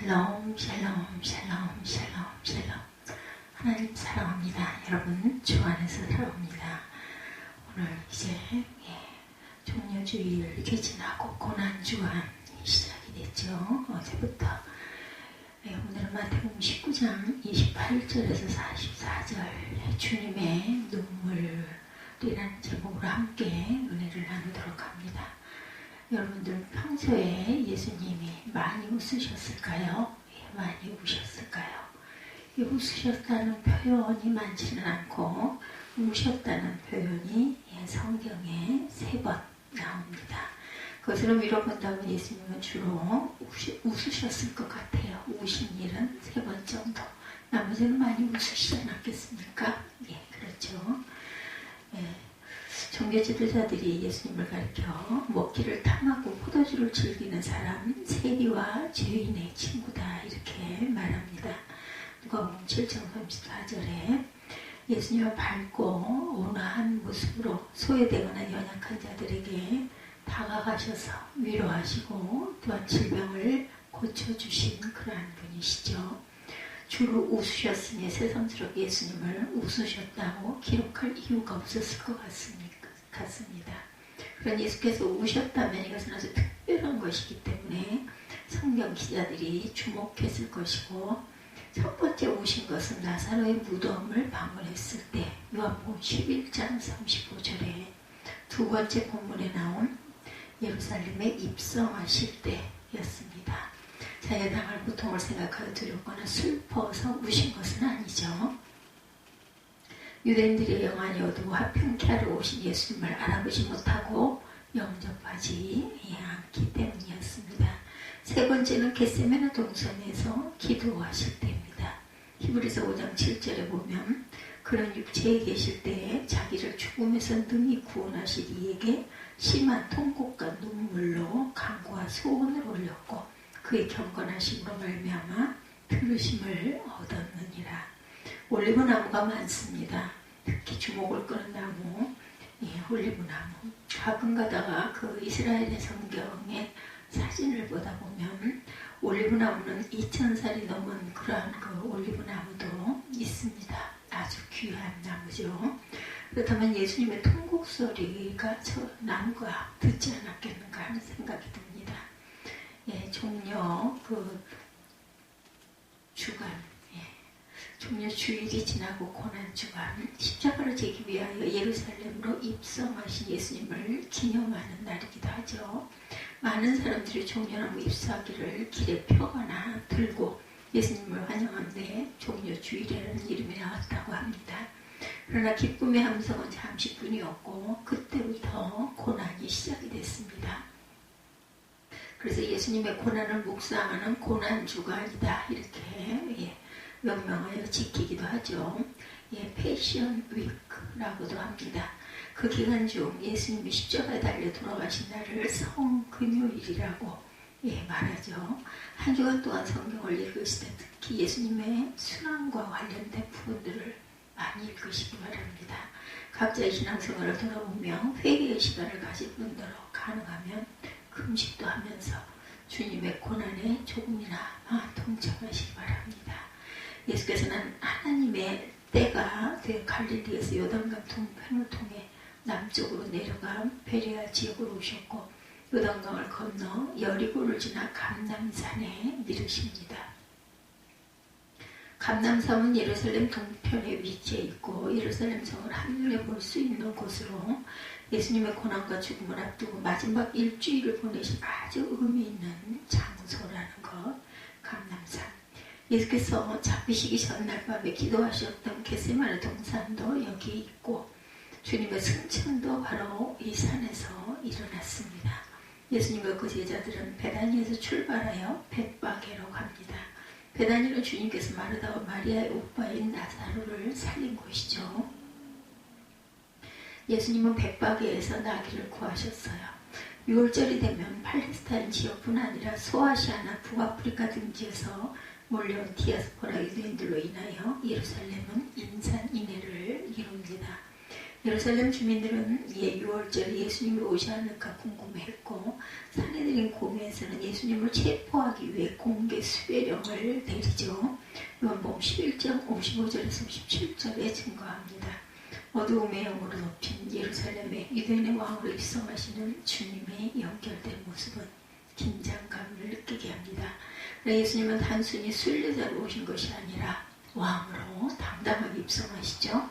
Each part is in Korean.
샬롬 샬롬 샬롬 샬롬 샬롬. 하나님 사랑합니다. 여러분 주 안에서 사랑합니다. 오늘 이제 종려주의를 이렇게 지나고 고난주간 시작이 됐죠. 어제부터. 오늘은 마태복음 19장 28절에서 44절 주님의 눈물이라는 제목으로 함께 은혜를 나누도록 합니다. 여러분들 평소에 예수님이 많이 웃으셨을까요? 많이 우셨을까요? 웃으셨다는 표현이 많지는 않고 우셨다는 표현이 성경에 3번 나옵니다. 그것으로 미뤄본다면 예수님은 주로 웃으셨을 것 같아요. 우신 일은 3번 정도. 나머지는 많이 웃으시지 않았겠습니까? 그렇죠. 종교 지도자들이 예수님을 가리켜 먹기를 탐하고 포도주를 즐기는 사람, 세리와 죄인의 친구다 이렇게 말합니다. 누가복음 7장 34절에 예수님을 밝고 온화한 모습으로 소외되거나 연약한 자들에게 다가가셔서 위로하시고 또한 질병을 고쳐주신 그러한 분이시죠. 주로 웃으셨으니 새삼스럽게 예수님을 웃으셨다고 기록할 이유가 없었을 것 같습니다. 그런 예수께서 우셨다면 이것은 아주 특별한 것이기 때문에 성경 기자들이 주목했을 것이고, 첫 번째 우신 것은 나사로의 무덤을 방문했을 때 요한복음 11장 35절에, 두 번째 본문에 나온 예루살렘에 입성하실 때였습니다. 자기가 당할 고통을 생각하여 두렵거나 슬퍼서 우신 것은 아니죠. 유대인들의 영안이 어두워 하평케 하러 오신 예수님을 알아보지 못하고 영접하지 않기 때문이었습니다. 세 번째는 겟세마네 동산에서 기도하실 때입니다. 히브리서 5장 7절에 보면 그런 육체에 계실 때에 자기를 죽음에서 능히 구원하실 이에게 심한 통곡과 눈물로 간구와 소원을 올렸고 그의 경건하심으로 말미암아 들으심을 얻었느니라. 올리브나무가 많습니다. 특히 주목을 끄는 나무, 올리브나무. 가끔 가다가 그 이스라엘의 성경의 사진을 보다 보면 올리브나무는 2000살이 넘은 그러한 그 올리브나무도 있습니다. 아주 귀한 나무죠. 그렇다면 예수님의 통곡 소리가 저 나무가 듣지 않았겠는가 하는 생각이 듭니다. 종려 주간, 종려 주일이 지나고 고난주간, 십자가를 지기 위하여 예루살렘으로 입성하신 예수님을 기념하는 날이기도 하죠. 많은 사람들이 종려나무 잎사귀를 길에 펴거나 들고 예수님을 환영하는데 종려 주일이라는 이름이 나왔다고 합니다. 그러나 기쁨의 함성은 잠시뿐이었고 그때부터 고난이 시작이 됐습니다. 그래서 예수님의 고난을 묵상하는 고난주간이다 이렇게 명명하여 지키기도 하죠. 패션 위크라고도 합니다. 그 기간 중 예수님이 십자가에 달려 돌아가신 날을 성금요일이라고 말하죠. 한 주간 동안 성경을 읽으실 때 특히 예수님의 순환과 관련된 부분들을 많이 읽으시기 바랍니다. 각자의 신앙생활을 돌아보며 회개의 시간을 가질 분들로 가능하면 금식도 하면서 주님의 고난에 조금이나마 동참하시기 바랍니다. 예수께서는 하나님의 때가 된 갈릴리에서 요단강 동편을 통해 남쪽으로 내려가 베레아 지역으로 오셨고 요단강을 건너 여리고를 지나 감람산에 이르십니다. 감람산은 예루살렘 동편에 위치해 있고 예루살렘 성을 한눈에 볼 수 있는 곳으로 예수님의 고난과 죽음을 앞두고 마지막 일주일을 보내신 아주 의미 있는 장소라는 것, 감람산. 예수께서 잡히시기 전날 밤에 기도하셨던 겟세마네 동산도 여기 있고 주님의 승천도 바로 이 산에서 일어났습니다. 예수님과 그 제자들은 베다니에서 출발하여 벳바게로 갑니다. 베다니는 주님께서 마르다와 마리아의 오빠인 나사로를 살린 곳이죠. 예수님은 벳바게에서 나귀를 구하셨어요. 6월절이 되면 팔레스타인 지역뿐 아니라 소아시아나 북아프리카 등지에서 몰려온 디아스포라 유대인들로 인하여 예루살렘은 인산인해를 이룹니다. 예루살렘 주민들은 6월절 예수님이 오지 않을까 궁금해했고 산헤드린 공회에서는 예수님을 체포하기 위해 공개 수배령을 내리죠. 요한복음 11장 55절에서 57절에 증거합니다. 어두움의 영으로 높인 예루살렘의 유대인의 왕으로 입성하시는 주님의 연결된 모습은 긴장감을 느끼게 합니다. 예수님은 단순히 순례자로 오신 것이 아니라 왕으로 당당하게 입성하시죠.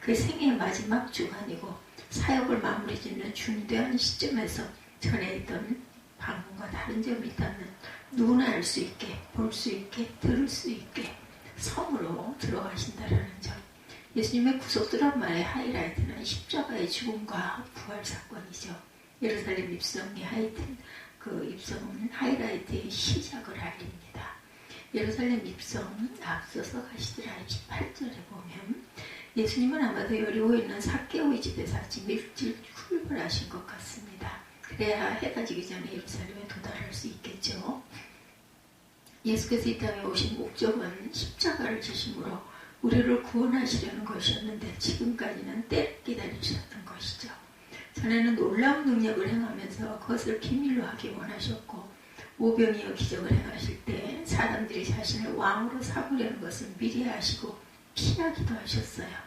그 생애의 마지막 주간이고 사역을 마무리 짓는 중대한 시점에서 전에 있던 방문과 다른 점이 있다면 누구나 알 수 있게, 볼 수 있게, 들을 수 있게 성으로 들어가신다라는 점. 예수님의 구속 드라마의 하이라이트는 십자가의 죽음과 부활 사건이죠. 예루살렘 입성의 입성은 하이라이트의 시작을 알립니다. 예루살렘 입성은 앞서서 가시더라 28절에 보면 예수님은 아마도 여리고에 있는 삭개오의 집에서 아침 일찍 출발하신 것 같습니다. 그래야 해가 지기 전에 예루살렘에 도달할 수 있겠죠. 예수께서 이 땅에 오신 목적은 십자가를 지심으로 우리를 구원하시려는 것이었는데 지금까지는 때를 기다리셨던 것이죠. 전에는 놀라운 능력을 행하면서 그것을 비밀로 하기 원하셨고 오병이어 기적을 행하실 때 사람들이 자신을 왕으로 삼으려는 것을 미리 아시고 피하기도 하셨어요.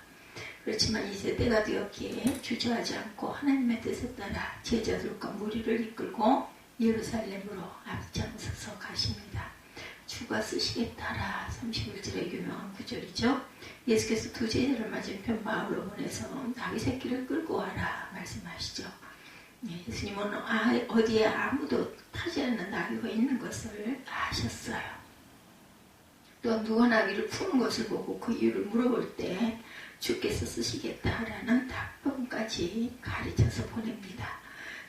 그렇지만 이제 때가 되었기에 주저하지 않고 하나님의 뜻에 따라 제자들과 무리를 이끌고 예루살렘으로 앞장서서 가십니다. 주가 쓰시겠다라 31절의 유명한 구절이죠. 예수께서 두 제자를 맞은편 마을로 보내서 나귀 새끼를 끌고 와라 말씀하시죠. 예수님은 어디에 아무도 타지 않는 나귀가 있는 것을 아셨어요. 또 누가 나귀를 푸는 것을 보고 그 이유를 물어볼 때 주께서 쓰시겠다라는 답변까지 가르쳐서 보냅니다.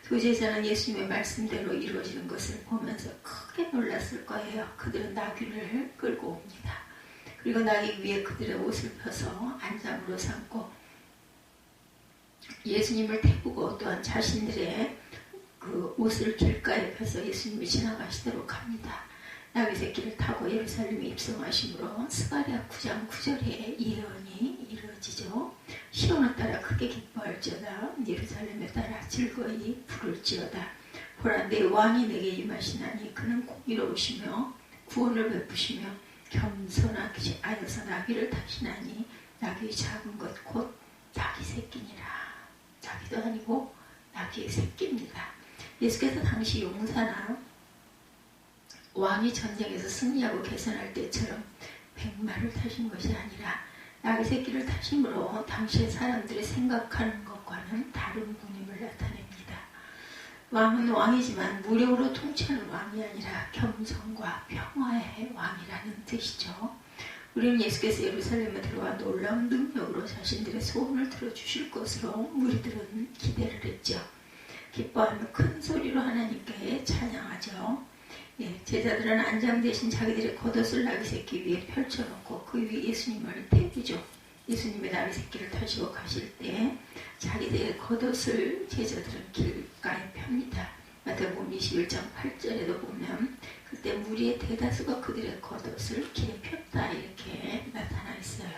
두 제자는 예수님의 말씀대로 이루어지는 것을 보면서 크게 놀랐을 거예요. 그들은 나귀를 끌고 옵니다. 그리고 나귀 위에 그들의 옷을 펴서 안장으로 삼고 예수님을 태우고 또한 자신들의 그 옷을 길가에 펴서 예수님이 지나가시도록 합니다. 나귀 새끼를 타고 예루살렘에 입성하심으로 스가랴 9장 9절의 예언이 이루어지죠. 시온을 따라 크게 기뻐할지어다. 예루살렘에 따라 즐거이 부를지어다. 보라 내 왕이 내게 임하시나니 그는 공의로우시며 구원을 베푸시며 겸손하게 하여서 나귀를 타시나니 나귀의 작은 것 곧 나귀 새끼니라. 나귀도 아니고 나귀의 새끼입니다. 예수께서 당시 용사나 왕이 전쟁에서 승리하고 개선할 때처럼 백마를 타신 것이 아니라 나귀 새끼를 타심으로 당시의 사람들이 생각하는 것과는 다른 분임을 나타냅니다. 왕은 왕이지만 무력으로 통치하는 왕이 아니라 겸손과 평화의 왕이라는 뜻이죠. 우리는 예수께서 예루살렘에 들어와 놀라운 능력으로 자신들의 소원을 들어주실 것으로 무리들은 기대를 했죠. 기뻐하며 큰 소리로 하나님께 찬양하죠. 제자들은 안장 대신 자기들의 겉옷을 나귀 새끼 위에 펼쳐놓고 그 위에 예수님을 태우죠. 예수님의 나귀 새끼를 타시고 가실 때 자기들의 겉옷을 제자들은 길가에 펴니다. 마태복음 21장 8절에도 보면 그때 무리의 대다수가 그들의 겉옷을 길에 폈다 이렇게 나타나 있어요.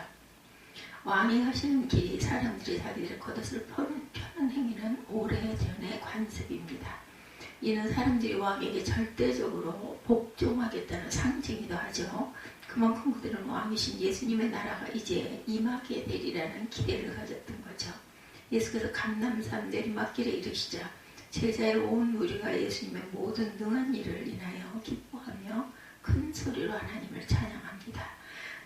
왕이 가시는 길이 사람들이 자기들의 겉옷을 펴는 행위는 오래전의 관습입니다. 이는 사람들이 왕에게 절대적으로 복종하겠다는 상징이기도 하죠. 그만큼 그들은 왕이신 예수님의 나라가 이제 임하게 되리라는 기대를 가졌던 거죠. 예수께서 감람산 내리막길에 이르시자 제자의 온 무리가 예수님의 모든 능한 일을 인하여 기뻐하며 큰 소리로 하나님을 찬양합니다.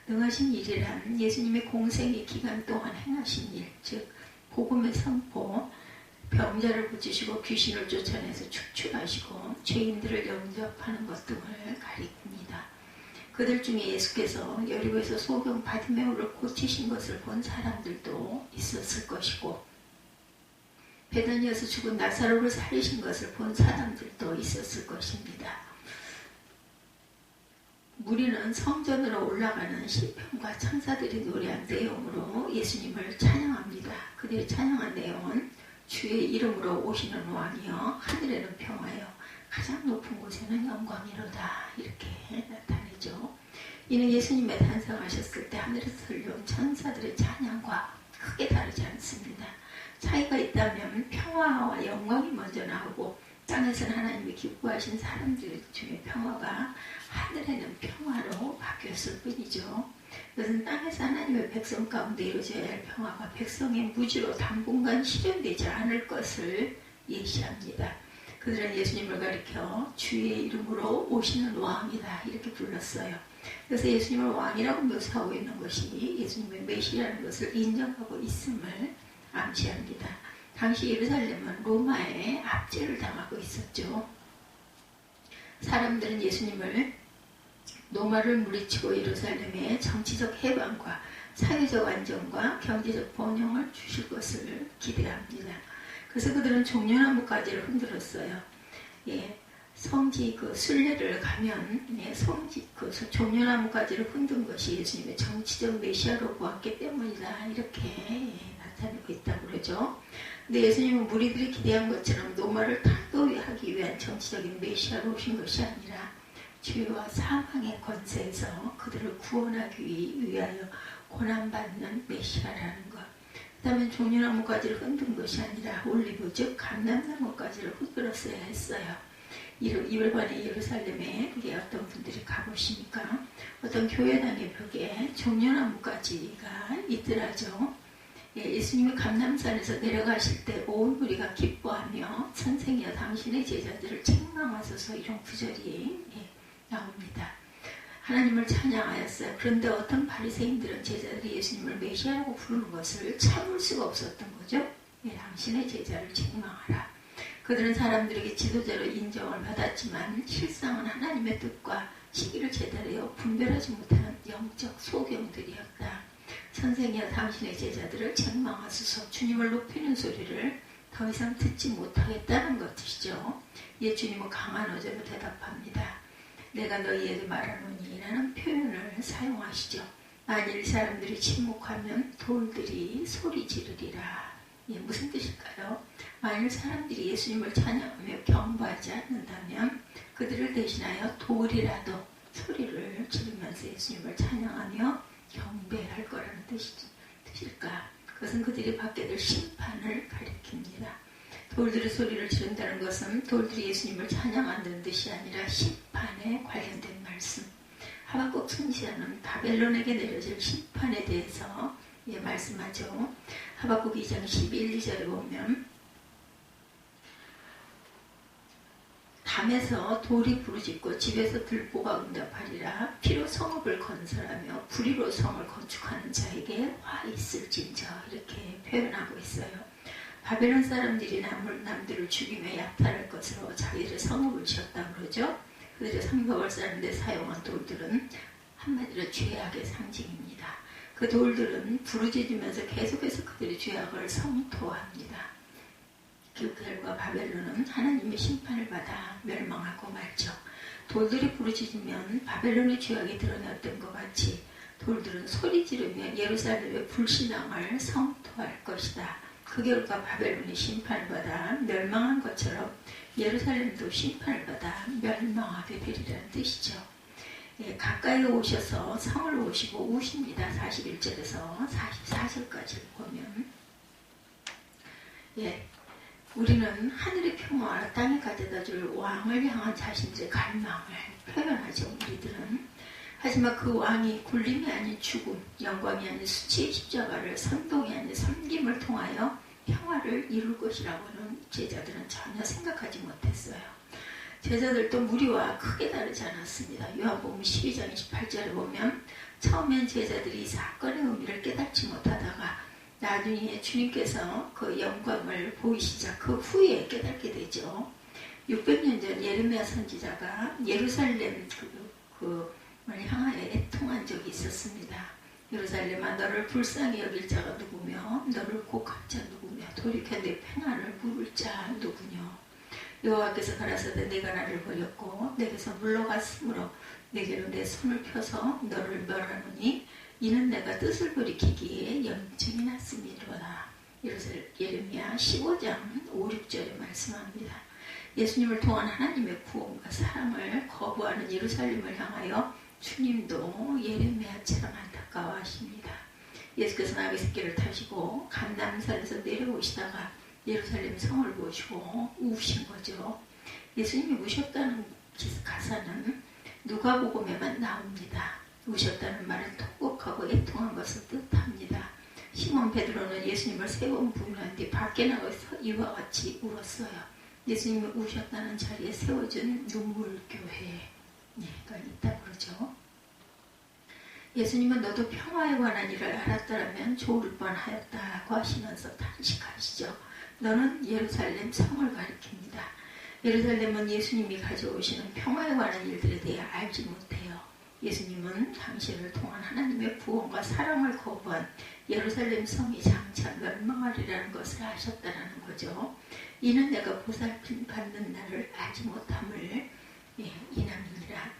능하신 일이란 예수님의 공생의 기간 동안 행하신 일, 즉 복음의 선포, 병자를 고치시고 귀신을 쫓아내서 축출하시고 죄인들을 영접하는 것 등을 가리킵니다. 그들 중에 예수께서 여리고에서 소경 바디메오를 고치신 것을 본 사람들도 있었을 것이고 베다니에서 죽은 나사로를 살리신 것을 본 사람들도 있었을 것입니다. 무리는 성전으로 올라가는 시편과 천사들이 노래한 내용으로 예수님을 찬양합니다. 그들이 찬양한 내용은 주의 이름으로 오시는 왕이여 하늘에는 평화여 가장 높은 곳에는 영광이로다 이렇게 나타내죠. 이는 예수님의 탄생하셨을 때 하늘에서 들려온 천사들의 찬양과 크게 다르지 않습니다. 차이가 있다면 평화와 영광이 먼저 나오고 땅에서는 하나님이 기뻐하신 사람들 중에 평화가 하늘에는 평화로 바뀌었을 뿐이죠. 그것은 땅에서 하나님의 백성 가운데 이루어져야 할 평화가 백성의 무지로 당분간 실현되지 않을 것을 예시합니다. 그들은 예수님을 가리켜 주의 이름으로 오시는 왕이다 이렇게 불렀어요. 그래서 예수님을 왕이라고 묘사하고 있는 것이 예수님의 메시라는 것을 인정하고 있음을 암시합니다. 당시 예루살렘은 로마의 압제를 당하고 있었죠. 사람들은 예수님을 로마를 물리치고 예루살렘의 정치적 해방과 사회적 안정과 경제적 번영을 주실 것을 기대합니다. 그래서 그들은 종려나무가지를 흔들었어요. 예, 성지 그 순례를 가면 성지 그 종려나무가지를 흔든 것이 예수님의 정치적 메시아로 보았기 때문이다 이렇게 나타내고 있다고 그러죠. 근데 예수님은 무리들이 기대한 것처럼 로마를 타도하기 위한 정치적인 메시아로 오신 것이 아니라 죄와 사망의 권세에서 그들을 구원하기 위하여 고난받는 메시아라는 것. 그 다음에 종려나무가지를 흔든 것이 아니라 올리브 즉 감람나무가지를 흔들었어야 했어요. 이번에 예루살렘에 어떤 분들이 가보시니까 어떤 교회당의 벽에 종려나무가지가 있더라죠. 예수님이 감람산에서 내려가실 때 온 무리가 기뻐하며 선생이여 당신의 제자들을 책망하소서 이런 구절이 나옵니다. 하나님을 찬양하였어요. 그런데 어떤 바리새인들은 제자들이 예수님을 메시아라고 부르는 것을 참을 수가 없었던 거죠. 당신의 제자를 책망하라. 그들은 사람들에게 지도자로 인정을 받았지만 실상은 하나님의 뜻과 시기를 제대로 분별하지 못하는 영적 소경들이었다. 선생이여 당신의 제자들을 책망하소서. 주님을 높이는 소리를 더 이상 듣지 못하겠다는 것이죠. 주님은 강한 어조로 대답합니다. 내가 너희에게 말하노니 라는 표현을 사용하시죠. 만일 사람들이 침묵하면 돌들이 소리 지르리라. 무슨 뜻일까요? 만일 사람들이 예수님을 찬양하며 경배하지 않는다면 그들을 대신하여 돌이라도 소리를 지르면서 예수님을 찬양하며 경배할 거라는 뜻일까? 그것은 그들이 받게 될 심판을 가리킵니다. 돌들의 소리를 지른다는 것은 돌들이 예수님을 찬양한다는 뜻이 아니라 심판에 관련된 말씀. 하박국 선지자는 바벨론에게 내려질 심판에 대해서 말씀하죠. 하박국 2장 11, 2절에 보면 담에서 돌이 부르짖고 집에서 들보가 응답하리라. 피로 성읍을 건설하며 불의로 성을 건축하는 자에게 화 있을진저 이렇게 표현하고 있어요. 바벨론 사람들이 남들을 죽이며 약탈할 것으로 자기들의 성읍을 지었다고 그러죠. 그들의 성벽을 쌓는데 사용한 돌들은 한마디로 죄악의 상징입니다. 그 돌들은 부르짖으면서 계속해서 그들의 죄악을 성토합니다. 그 결과 바벨론은 하나님의 심판을 받아 멸망하고 말죠. 돌들이 부르짖으면 바벨론의 죄악이 드러났던 것 같이 돌들은 소리 지르며 예루살렘의 불신앙을 성토할 것이다. 그 결과 바벨론이 심판을 받아 멸망한 것처럼 예루살렘도 심판을 받아 멸망하게 되리라는 뜻이죠. 가까이 오셔서 성을 오시고 우십니다. 41절에서 44절까지 보면 우리는 하늘의 평화와 땅에 가져다 줄 왕을 향한 자신들의 갈망을 표현하죠. 우리들은. 하지만 그 왕이 굴림이 아닌 죽음, 영광이 아닌 수치의 십자가를 선동이 아닌 섬김을 통하여 평화를 이룰 것이라고는 제자들은 전혀 생각하지 못했어요. 제자들도 무리와 크게 다르지 않았습니다. 요한복음 12장 28절에 보면 처음엔 제자들이 이 사건의 의미를 깨닫지 못하다가 나중에 주님께서 그 영광을 보이시자 그 후에 깨닫게 되죠. 600년 전 예레미야 선지자가 예루살렘 을 향하여 애통한 적이 있었습니다. 예루살렘아 너를 불쌍히 여길 자가 누구며 너를 곡할 자 누구며 돌이켜 내 평안을 물을 자 누구뇨. 여호와께서 가라사대 내가 나를 버렸고 내게서 물러갔으므로 내게로 내 손을 펴서 너를 멸하노니 이는 내가 뜻을 돌이키기에 염증이 났음이로다. 예레미야 15장 5, 6절에 말씀합니다. 예수님을 통한 하나님의 구원과 사랑을 거부하는 예루살렘을 향하여 주님도 예레미야처럼 안타까워하십니다. 예수께서 나귀 새끼를 타시고 감람산에서 내려오시다가 예루살렘 성을 보시고 우신 거죠. 예수님이 우셨다는 가사는 누가복음에만 나옵니다. 우셨다는 말은 통곡하고 애통한 것을 뜻합니다. 시몬 베드로는 예수님을 3번 부인한 뒤 밖에 나가서 이와 같이 울었어요. 예수님이 우셨다는 자리에 세워준 눈물교회가 있다고 그러죠. 예수님은 너도 평화에 관한 일을 알았더라면 좋을 뻔하였다고 하시면서 탄식하시죠. 너는 예루살렘 성을 가리킵니다. 예루살렘은 예수님이 가져오시는 평화에 관한 일들에 대해 알지 못해요. 예수님은 당신을 통한 하나님의 구원과 사랑을 거부한 예루살렘 성이 장차 멸망하리라는 것을 아셨다는 거죠. 이는 내가 보살핌 받는 날을 알지 못함을 인함이니라.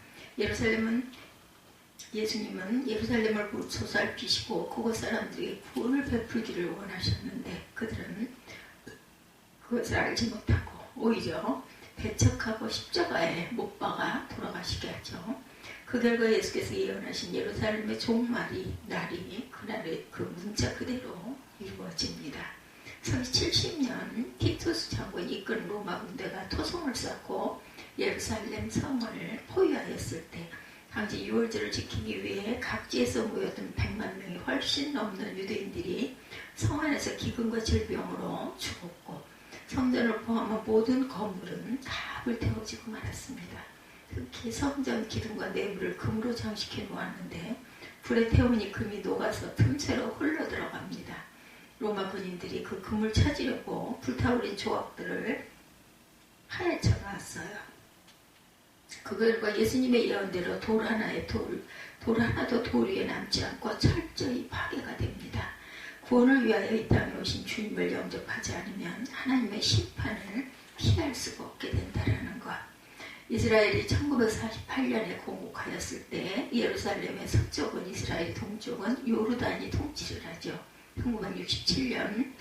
예수님은 예루살렘을 보살피시고 그곳 사람들에게 구원을 베풀기를 원하셨는데 그들은 그것을 알지 못하고 오히려 배척하고 십자가에 못 박아 돌아가시게 하죠. 그 결과 예수께서 예언하신 예루살렘의 종말이 날이 그날의 그 문자 그대로 이루어집니다. 서기 70년 티투스 장군이 이끈 로마 군대가 토성을 쌓고 예루살렘 성을 포위하였을 때 당시 유월절을 지키기 위해 각지에서 모였던 100만 명이 훨씬 넘는 유대인들이 성 안에서 기근과 질병으로 죽었고 성전을 포함한 모든 건물은 다 불태워지고 말았습니다. 특히 성전 기둥과 내부를 금으로 장식해 놓았는데 불에 태우니 금이 녹아서 틈새로 흘러 들어갑니다. 로마 군인들이 그 금을 찾으려고 불타오른 조각들을 파헤쳐 나왔어요. 그 결과 예수님의 예언대로 돌 하나도 돌 위에 남지 않고 철저히 파괴가 됩니다. 구원을 위하여 이 땅에 오신 주님을 영접하지 않으면 하나님의 심판을 피할 수가 없게 된다는 것. 이스라엘이 1948년에 건국하였을 때 예루살렘의 서쪽은 이스라엘, 동쪽은 요르단이 통치를 하죠. 1967년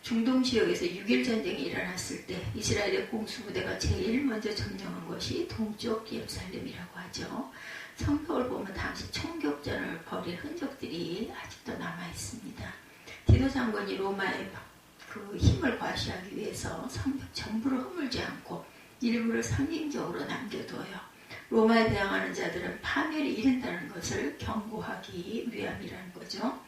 중동 지역에서 6.1 전쟁이 일어났을 때 이스라엘의 공수부대가 제일 먼저 점령한 것이 동쪽 예루살렘이라고 하죠. 성벽을 보면 당시 총격전을 벌인 흔적들이 아직도 남아 있습니다. 디도 장군이 로마의 그 힘을 과시하기 위해서 성벽 전부를 허물지 않고 일부를 상징적으로 남겨둬요. 로마에 대항하는 자들은 파멸이 이른다는 것을 경고하기 위함이라는 거죠.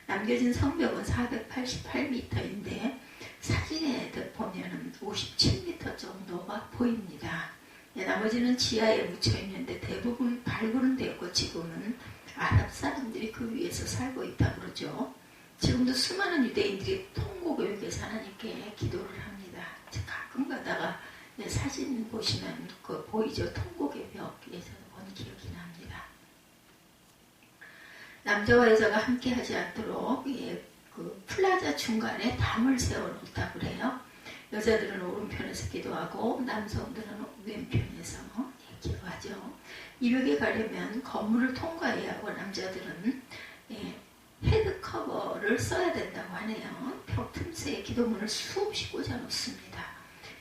남겨진 성벽은 488m인데 사진에 보면 57m 정도가 보입니다. 나머지는 지하에 묻혀 있는데 대부분 발굴은 되었고 지금은 아랍 사람들이 그 위에서 살고 있다고 그러죠. 지금도 수많은 유대인들이 통곡교육에서 하나님께 기도를 합니다. 가끔 가다가 사진 보시면 그 보이죠? 통곡의 벽에서 본 기억이 납니다. 남자와 여자가 함께 하지 않도록 그 플라자 중간에 담을 세워놓았다고 그래요. 여자들은 오른편에서 기도하고 남성들은 왼편에서 기도하죠. 이 벽에 가려면 건물을 통과해야 하고 남자들은 헤드 커버를 써야 된다고 하네요. 벽 틈새에 기도문을 수없이 꽂아 놓습니다.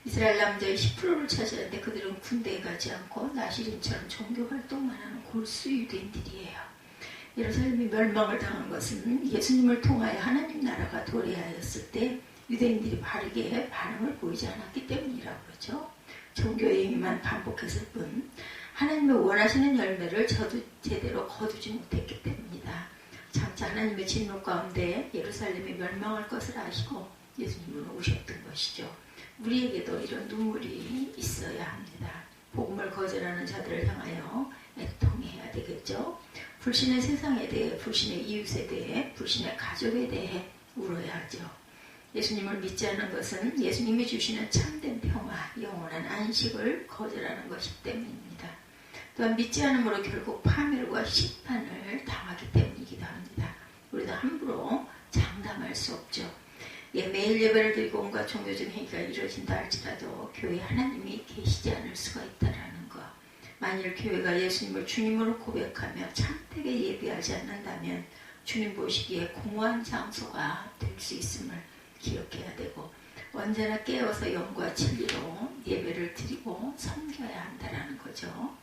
이스라엘 남자의 10%를 차지하는데 그들은 군대에 가지 않고 나시린처럼 종교 활동만 하는 골수 유대인들이에요. 예루살렘이 멸망을 당한 것은 예수님을 통하여 하나님 나라가 도래하였을 때 유대인들이 바르게 반응을 보이지 않았기 때문이라고 그러죠. 종교의 의미만 반복했을 뿐 하나님의 원하시는 열매를 제대로 거두지 못했기 때문이다. 장차 하나님의 진노 가운데 예루살렘이 멸망할 것을 아시고 예수님은 오셨던 것이죠. 우리에게도 이런 눈물이 있어야 합니다. 복음을 거절하는 자들을 향하여 애통해야 되겠죠. 불신의 세상에 대해, 불신의 이웃에 대해, 불신의 가족에 대해 울어야 하죠. 예수님을 믿지 않는 것은 예수님이 주시는 참된 평화, 영원한 안식을 거절하는 것이기 때문입니다. 또한 믿지 않음으로 결국 파멸과 심판을 당하기 때문이기도 합니다. 우리도 함부로 장담할 수 없죠. 매일 예배를 드리고 온갖 종교적 행위가 이루어진다 할지라도 교회에 하나님이 계시지 않을 수가 있다는 것. 만일 교회가 예수님을 주님으로 고백하며 참되게 예배하지 않는다면 주님 보시기에 공허한 장소가 될 수 있음을 기억해야 되고 언제나 깨어서 영과 진리로 예배를 드리고 섬겨야 한다는 거죠.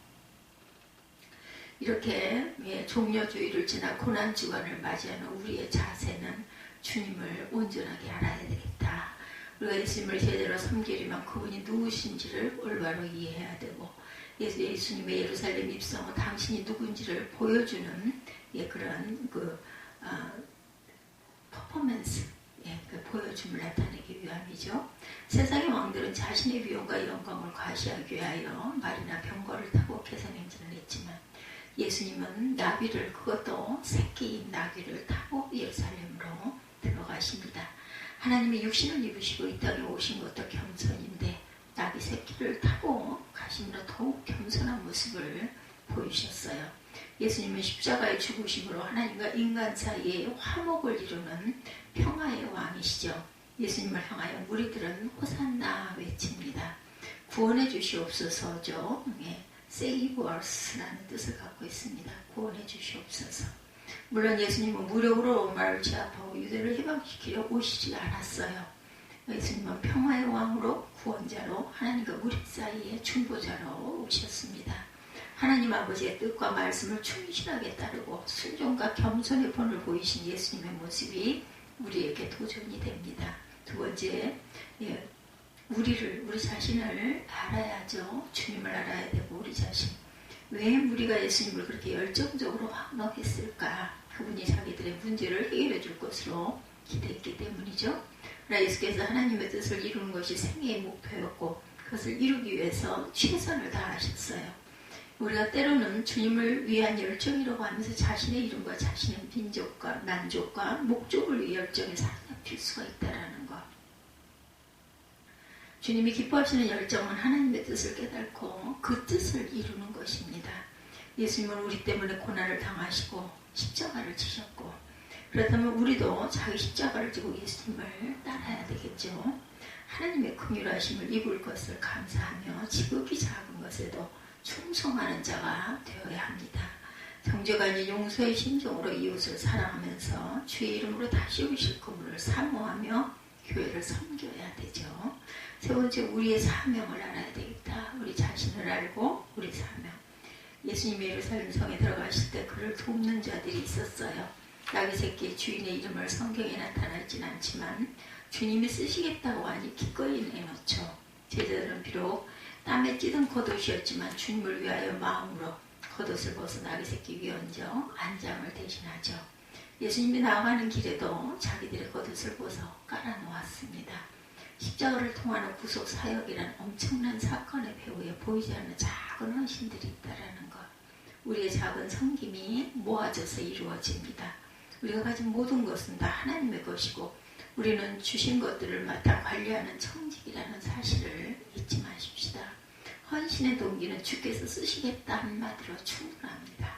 이렇게 종려주의를 지나 고난주간을 맞이하는 우리의 자세는 주님을 온전하게 알아야 되겠다. 우리가 예수님을 제대로 섬기려면 그분이 누구신지를 올바로 이해해야 되고 예수님의 예루살렘 입성 후 당신이 누군지를 보여주는 그런 퍼포먼스, 그 보여줌을 나타내기 위함이죠. 세상의 왕들은 자신의 위엄과 영광을 과시하기 위하여 말이나 병거를 타고 개성행진을 했지만 예수님은 나귀를, 그것도 새끼인 나귀를 타고 예루살렘으로 들어가십니다. 하나님이 육신을 입으시고 이 땅에 오신 것도 겸손인데 나귀 새끼를 타고 가심으로 더욱 겸손한 모습을 보이셨어요. 예수님은 십자가의 죽으심으로 하나님과 인간 사이에 화목을 이루는 평화의 왕이시죠. 예수님을 향하여 무리들은 호산나 외칩니다. 구원해 주시옵소서죠. Save us라는 뜻을 갖고 있습니다. 구원해 주시옵소서. 물론 예수님은 무력으로 로마를 제압하고 유대를 해방시키려 오시지 않았어요. 예수님은 평화의 왕으로, 구원자로, 하나님과 우리 사이의 중보자로 오셨습니다. 하나님 아버지의 뜻과 말씀을 충실하게 따르고 순종과 겸손의 본을 보이신 예수님의 모습이 우리에게 도전이 됩니다. 두 번째, 우리 자신을 알아야죠. 주님을 알아야 되고 우리 자신. 왜 우리가 예수님을 그렇게 열정적으로 환호했을까? 그분이 자기들의 문제를 해결해 줄 것으로 기대했기 때문이죠. 그러나 예수께서 하나님의 뜻을 이루는 것이 생애의 목표였고 그것을 이루기 위해서 최선을 다하셨어요. 우리가 때로는 주님을 위한 열정이라고 하면서 자신의 이름과 자신의 민족과 만족과 목적을 위해 열정에 사로잡힐 수가 있다는 것. 주님이 기뻐하시는 열정은 하나님의 뜻을 깨닫고 그 뜻을 이루는 것입니다. 예수님은 우리 때문에 고난을 당하시고 십자가를 지셨고 그렇다면 우리도 자기 십자가를 지고 예수님을 따라야 되겠죠. 하나님의 긍휼하심을 입을 것을 감사하며 지극히 작은 것에도 충성하는 자가 되어야 합니다. 정죄가 아닌 용서의 심정으로 이웃을 사랑하면서 주의 이름으로 다시 오실 그분을 사모하며 교회를 섬겨야 되죠. 세 번째, 우리의 사명을 알아야 되겠다. 우리 자신을 알고 우리 사명. 예수님이 예루살렘 성에 들어가실 때 그를 돕는 자들이 있었어요. 나귀 새끼의 주인의 이름을 성경에 나타나진 않지만 주님이 쓰시겠다고 하니 기꺼이 내놓죠. 제자들은 비록 땀에 찌든 겉옷이었지만 주님을 위하여 마음으로 겉옷을 벗어 나귀 새끼 위에 얹어 안장을 대신하죠. 예수님이 나아가는 길에도 자기들의 겉옷을 벗어 깔아놓았습니다. 십자가를 통하는 구속 사역이란 엄청난 사건의 배후에 보이지 않는 작은 헌신들이 있다는 것. 우리의 작은 섬김이 모아져서 이루어집니다. 우리가 가진 모든 것은 다 하나님의 것이고 우리는 주신 것들을 맡아 관리하는 청직이라는 사실을 잊지 마십시다. 헌신의 동기는 주께서 쓰시겠다 한마디로 충분합니다.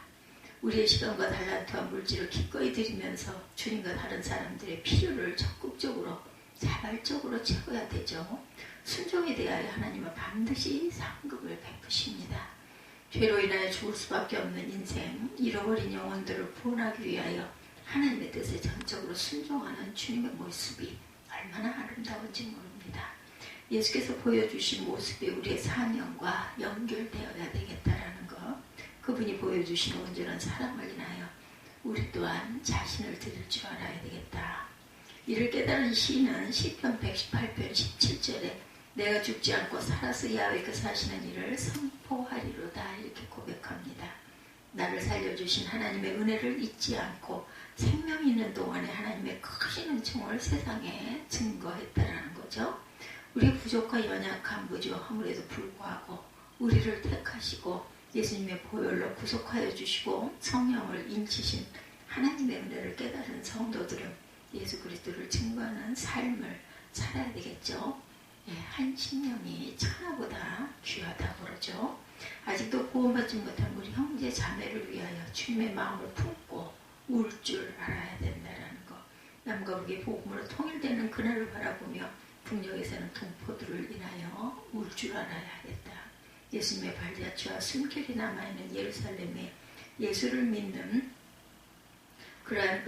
우리의 시간과 달란트와 물질을 기꺼이 드리면서 주님과 다른 사람들의 필요를 적극적으로 자발적으로 채워야 되죠. 순종에 대하여 하나님은 반드시 상급을 베푸십니다. 죄로 인하여 죽을 수밖에 없는 인생, 잃어버린 영혼들을 구원하기 위하여 하나님의 뜻에 전적으로 순종하는 주님의 모습이 얼마나 아름다운지 모릅니다. 예수께서 보여주신 모습이 우리의 사명과 연결되어야 되겠다라는 것. 그분이 보여주신 온전한 사랑을 인하여 우리 또한 자신을 드릴 줄 알아야 되겠다. 이를 깨달은 시인은 시편 118편 17절에 내가 죽지 않고 살아서 야훼께 사시는 일을 선포하리로다 이렇게 고백합니다. 나를 살려주신 하나님의 은혜를 잊지 않고 생명 있는 동안에 하나님의 크신 은총을 세상에 증거했다라는 거죠. 우리의 부족과 연약한 무지함에도 불구하고 우리를 택하시고 예수님의 보혈로 구속하여 주시고 성령을 인치신 하나님의 은혜를 깨달은 성도들은 예수 그리스도를 증거하는 삶을 살아야 되겠죠. 한 심령이 천하보다 귀하다고 그러죠. 아직도 구원받지 못한 우리 형제 자매를 위하여 주님의 마음을 품고 울 줄 알아야 된다는 것. 남과 북의 복음으로 통일되는 그날을 바라보며 북녘에서는 동포들을 인하여 울 줄 알아야 하겠다. 예수님의 발자취와 숨결이 남아있는 예루살렘에 예수를 믿는 그러한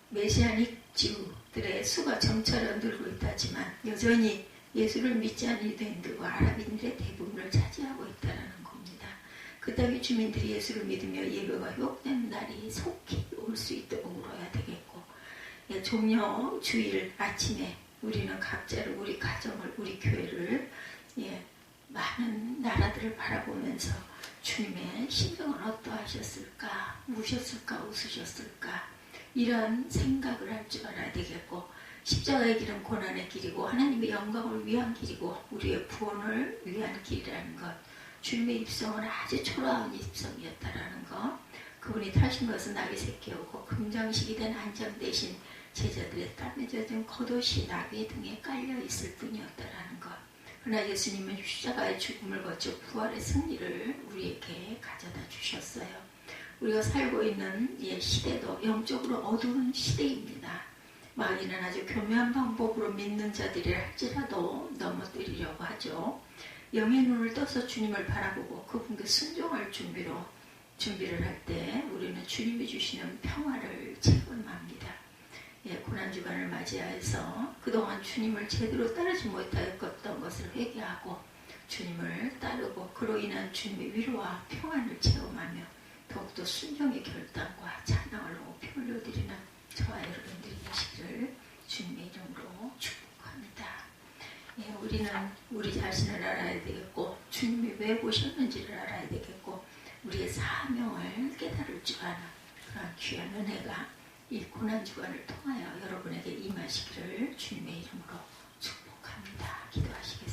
메시아닉 지우들의 수가 점차로 늘고 있다지만 여전히 예수를 믿지 않는 유대인들과 아랍인들의 대부분을 차지하고 있다는 겁니다. 그 땅의 주민들이 예수를 믿으며 예배가 회복되는 날이 속히 올 수 있도록 울어야 되겠고, 예, 종려 주일 아침에 우리는 각자를, 우리 가정을, 우리 교회를, 예, 많은 나라들을 바라보면서 주님의 심정은 어떠하셨을까, 우셨을까, 웃으셨을까, 이런 생각을 할 줄 알아야 되겠고, 십자가의 길은 고난의 길이고 하나님의 영광을 위한 길이고 우리의 구원을 위한 길이라는 것, 주님의 입성은 아주 초라한 입성이었다라는 것, 그분이 타신 것은 나귀 새끼였고 금장식이 된 안장 대신 제자들의 땀에 젖은 겉옷이 나귀 등에 깔려 있을 뿐이었다라는 것. 그러나 예수님은 십자가의 죽음을 거쳐 부활의 승리를 우리에게 가져다 주셨어요. 우리가 살고 있는 이 시대도 영적으로 어두운 시대입니다. 마귀는 아주 교묘한 방법으로 믿는 자들이 할지라도 넘어뜨리려고 하죠. 영의 눈을 떠서 주님을 바라보고 그분께 순종할 준비를 할 때 우리는 주님이 주시는 평화를 체험합니다. 예, 고난주간을 맞이해서 그동안 주님을 제대로 따르지 못하였던 것을 회개하고 주님을 따르고 그로 인한 주님의 위로와 평안을 체험하며 더욱더 순종의 결단과 찬양을 높이 올려드리는 저와 여러분들이 되시기를 주님의 이름으로 축복합니다. 예, 우리는 우리 자신을 알아야 되겠고 주님이 왜 보셨는지를 알아야 되겠고 우리의 사명을 깨달을 줄 아는 그런 귀한 은혜가 이 고난주간을 통하여 여러분에게 임하시기를 주님의 이름으로 축복합니다. 기도하시겠습니다.